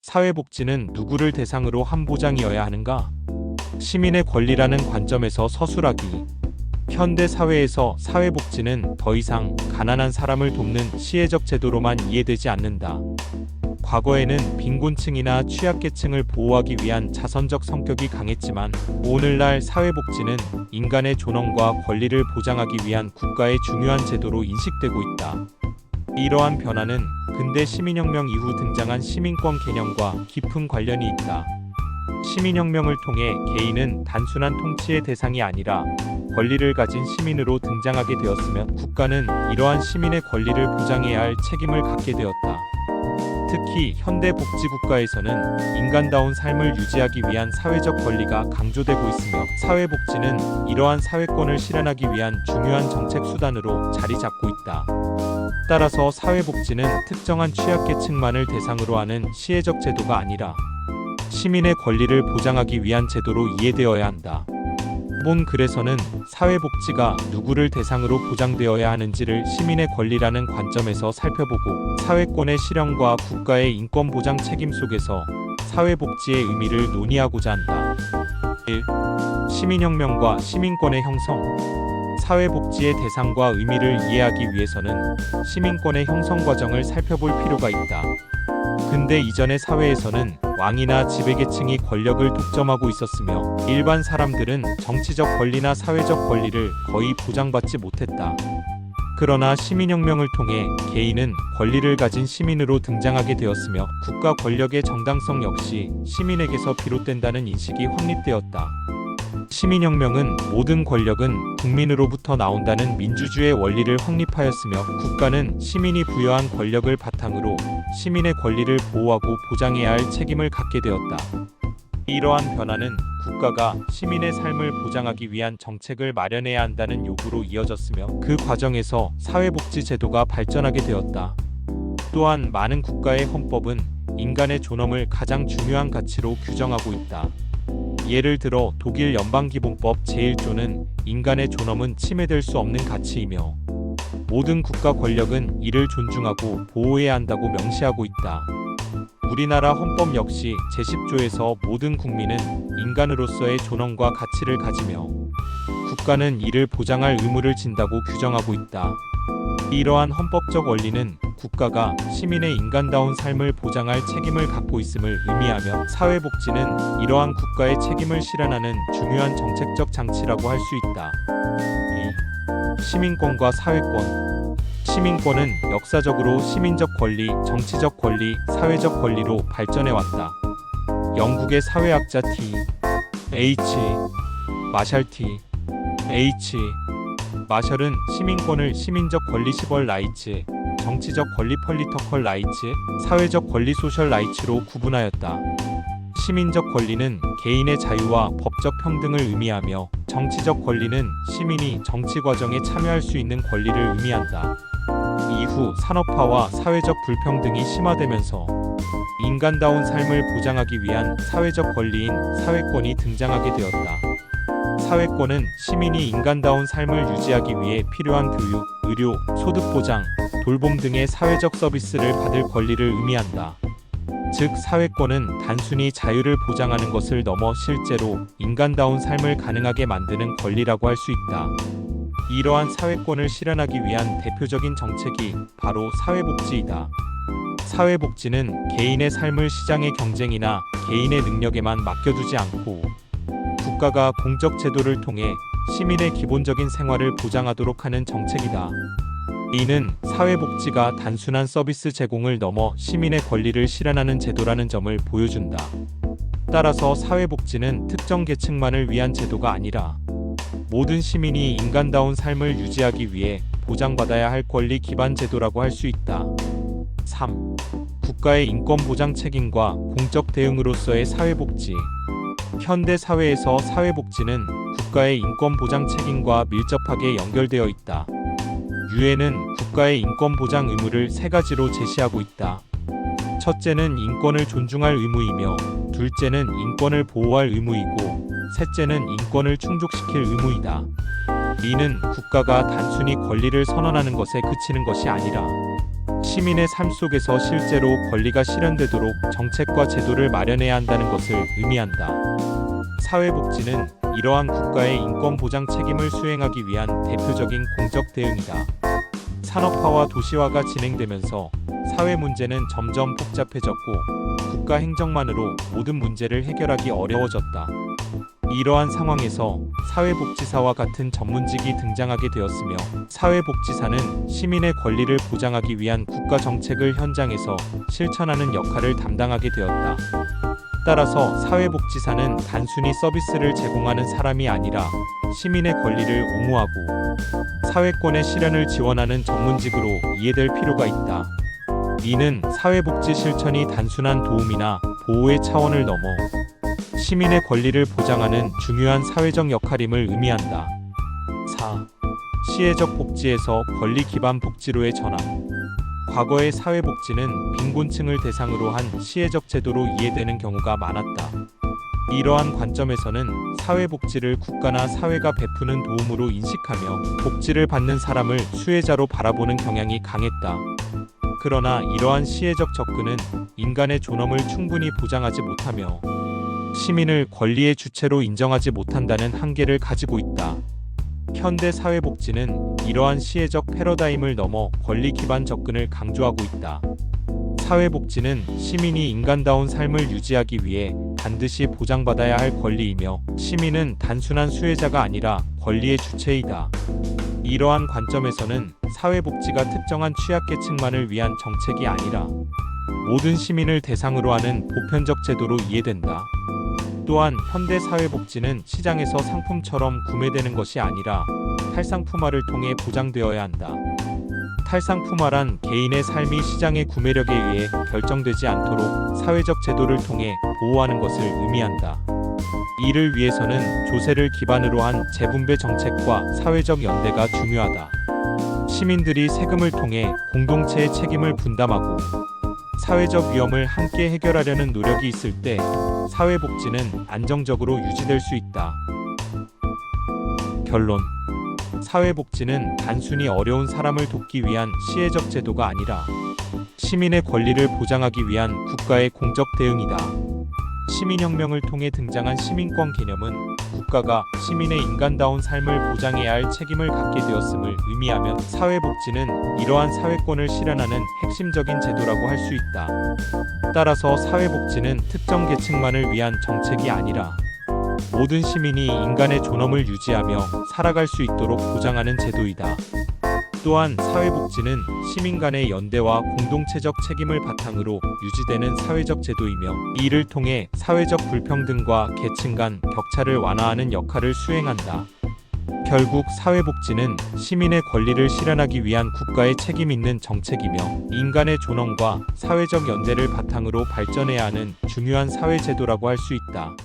사회복지는 누구를 대상으로 한 보장이어야 하는가? 시민의 권리라는 관점에서 서술하기. 현대 사회에서 사회복지는 더 이상 가난한 사람을 돕는 시혜적 제도로만 이해되지 않는다. 과거에는 빈곤층이나 취약계층을 보호하기 위한 자선적 성격이 강했지만 오늘날 사회복지는 인간의 존엄과 권리를 보장하기 위한 국가의 중요한 제도로 인식되고 있다. 이러한 변화는 근대 시민혁명 이후 등장한 시민권 개념과 깊은 관련이 있다. 시민혁명을 통해 개인은 단순한 통치의 대상이 아니라 권리를 가진 시민으로 등장하게 되었으며 국가는 이러한 시민의 권리를 보장해야 할 책임을 갖게 되었다. 특히 현대 복지국가에서는 인간다운 삶을 유지하기 위한 사회적 권리가 강조되고 있으며 사회복지는 이러한 사회권을 실현하기 위한 중요한 정책 수단으로 자리 잡고 있다. 따라서 사회복지는 특정한 취약계층만을 대상으로 하는 시혜적 제도가 아니라 시민의 권리를 보장하기 위한 제도로 이해되어야 한다. 본 글에서는 사회복지가 누구를 대상으로 보장되어야 하는지를 시민의 권리라는 관점에서 살펴보고 사회권의 실현과 국가의 인권 보장 책임 속에서 사회복지의 의미를 논의하고자 한다. 1. 시민혁명과 시민권의 형성. 사회복지의 대상과 의미를 이해하기 위해서는 시민권의 형성 과정을 살펴볼 필요가 있다. 근대 이전의 사회에서는 왕이나 지배계층이 권력을 독점하고 있었으며 일반 사람들은 정치적 권리나 사회적 권리를 거의 보장받지 못했다. 그러나 시민혁명을 통해 개인은 권리를 가진 시민으로 등장하게 되었으며 국가 권력의 정당성 역시 시민에게서 비롯된다는 인식이 확립되었다. 시민혁명은 모든 권력은 국민으로부터 나온다는 민주주의 원리를 확립하였으며 국가는 시민이 부여한 권력을 바탕으로 시민의 권리를 보호하고 보장해야 할 책임을 갖게 되었다. 이러한 변화는 국가가 시민의 삶을 보장하기 위한 정책을 마련해야 한다는 요구로 이어졌으며 그 과정에서 사회복지 제도가 발전하게 되었다. 또한 많은 국가의 헌법은 인간의 존엄을 가장 중요한 가치로 규정하고 있다. 예를 들어 독일 연방기본법 제1조는 인간의 존엄은 침해될 수 없는 가치이며 모든 국가 권력은 이를 존중하고 보호해야 한다고 명시하고 있다. 우리나라 헌법 역시 제10조에서 모든 국민은 인간으로서의 존엄과 가치를 가지며 국가는 이를 보장할 의무를 진다고 규정하고 있다. 이러한 헌법적 원리는 국가가 시민의 인간다운 삶을 보장할 책임을 갖고 있음을 의미하며 사회복지는 이러한 국가의 책임을 실현하는 중요한 정책적 장치라고 할 수 있다. 2. 시민권과 사회권. 시민권은 역사적으로 시민적 권리, 정치적 권리, 사회적 권리로 발전해왔다. 영국의 사회학자 H. 마샬 H. 마셜은 시민권을 시민적 권리 시벌 라이츠, 정치적 권리 폴리터컬 라이츠, 사회적 권리 소셜 라이츠로 구분하였다. 시민적 권리는 개인의 자유와 법적 평등을 의미하며 정치적 권리는 시민이 정치 과정에 참여할 수 있는 권리를 의미한다. 이후 산업화와 사회적 불평등이 심화되면서 인간다운 삶을 보장하기 위한 사회적 권리인 사회권이 등장하게 되었다. 사회권은 시민이 인간다운 삶을 유지하기 위해 필요한 교육, 의료, 소득 보장, 돌봄 등의 사회적 서비스를 받을 권리를 의미한다. 즉, 사회권은 단순히 자유를 보장하는 것을 넘어 실제로 인간다운 삶을 가능하게 만드는 권리라고 할 수 있다. 이러한 사회권을 실현하기 위한 대표적인 정책이 바로 사회복지이다. 사회복지는 개인의 삶을 시장의 경쟁이나 개인의 능력에만 맡겨두지 않고 국가가 공적 제도를 통해 시민의 기본적인 생활을 보장하도록 하는 정책이다. 이는 사회복지가 단순한 서비스 제공을 넘어 시민의 권리를 실현하는 제도라는 점을 보여준다. 따라서 사회복지는 특정 계층만을 위한 제도가 아니라 모든 시민이 인간다운 삶을 유지하기 위해 보장받아야 할 권리 기반 제도라고 할 수 있다. 3. 국가의 인권 보장 책임과 공적 대응으로서의 사회복지. 현대 사회에서 사회복지는 국가의 인권 보장 책임과 밀접하게 연결되어 있다. 유엔은 국가의 인권 보장 의무를 세 가지로 제시하고 있다. 첫째는 인권을 존중할 의무이며, 둘째는 인권을 보호할 의무이고, 셋째는 인권을 충족시킬 의무이다. 이는 국가가 단순히 권리를 선언하는 것에 그치는 것이 아니라 시민의 삶 속에서 실제로 권리가 실현되도록 정책과 제도를 마련해야 한다는 것을 의미한다. 사회복지는 이러한 국가의 인권 보장 책임을 수행하기 위한 대표적인 공적 대응이다. 산업화와 도시화가 진행되면서 사회 문제는 점점 복잡해졌고 국가 행정만으로 모든 문제를 해결하기 어려워졌다. 이러한 상황에서 사회복지사와 같은 전문직이 등장하게 되었으며 사회복지사는 시민의 권리를 보장하기 위한 국가 정책을 현장에서 실천하는 역할을 담당하게 되었다. 따라서 사회복지사는 단순히 서비스를 제공하는 사람이 아니라 시민의 권리를 옹호하고 사회권의 실현을 지원하는 전문직으로 이해될 필요가 있다. 이는 사회복지 실천이 단순한 도움이나 보호의 차원을 넘어 시민의 권리를 보장하는 중요한 사회적 역할임을 의미한다. 4. 시혜적 복지에서 권리 기반 복지로의 전환. 과거의 사회복지는 빈곤층을 대상으로 한 시혜적 제도로 이해되는 경우가 많았다. 이러한 관점에서는 사회복지를 국가나 사회가 베푸는 도움으로 인식하며 복지를 받는 사람을 수혜자로 바라보는 경향이 강했다. 그러나 이러한 시혜적 접근은 인간의 존엄을 충분히 보장하지 못하며 시민을 권리의 주체로 인정하지 못한다는 한계를 가지고 있다. 현대 사회복지는 이러한 시혜적 패러다임을 넘어 권리 기반 접근을 강조하고 있다. 사회복지는 시민이 인간다운 삶을 유지하기 위해 반드시 보장받아야 할 권리이며 시민은 단순한 수혜자가 아니라 권리의 주체이다. 이러한 관점에서는 사회복지가 특정한 취약계층만을 위한 정책이 아니라 모든 시민을 대상으로 하는 보편적 제도로 이해된다. 또한 현대 사회복지는 시장에서 상품처럼 구매되는 것이 아니라 탈상품화를 통해 보장되어야 한다. 탈상품화란 개인의 삶이 시장의 구매력에 의해 결정되지 않도록 사회적 제도를 통해 보호하는 것을 의미한다. 이를 위해서는 조세를 기반으로 한 재분배 정책과 사회적 연대가 중요하다. 시민들이 세금을 통해 공동체의 책임을 분담하고 사회적 위험을 함께 해결하려는 노력이 있을 때 사회복지는 안정적으로 유지될 수 있다. 결론. 사회복지는 단순히 어려운 사람을 돕기 위한 시혜적 제도가 아니라 시민의 권리를 보장하기 위한 국가의 공적 대응이다. 시민혁명을 통해 등장한 시민권 개념은 국가가 시민의 인간다운 삶을 보장해야 할 책임을 갖게 되었음을 의미하며 사회복지는 이러한 사회권을 실현하는 핵심적인 제도라고 할 수 있다. 따라서 사회복지는 특정 계층만을 위한 정책이 아니라 모든 시민이 인간의 존엄을 유지하며 살아갈 수 있도록 보장하는 제도이다. 또한 사회복지는 시민 간의 연대와 공동체적 책임을 바탕으로 유지되는 사회적 제도이며 이를 통해 사회적 불평등과 계층 간 격차를 완화하는 역할을 수행한다. 결국 사회복지는 시민의 권리를 실현하기 위한 국가의 책임 있는 정책이며 인간의 존엄과 사회적 연대를 바탕으로 발전해야 하는 중요한 사회제도라고 할 수 있다.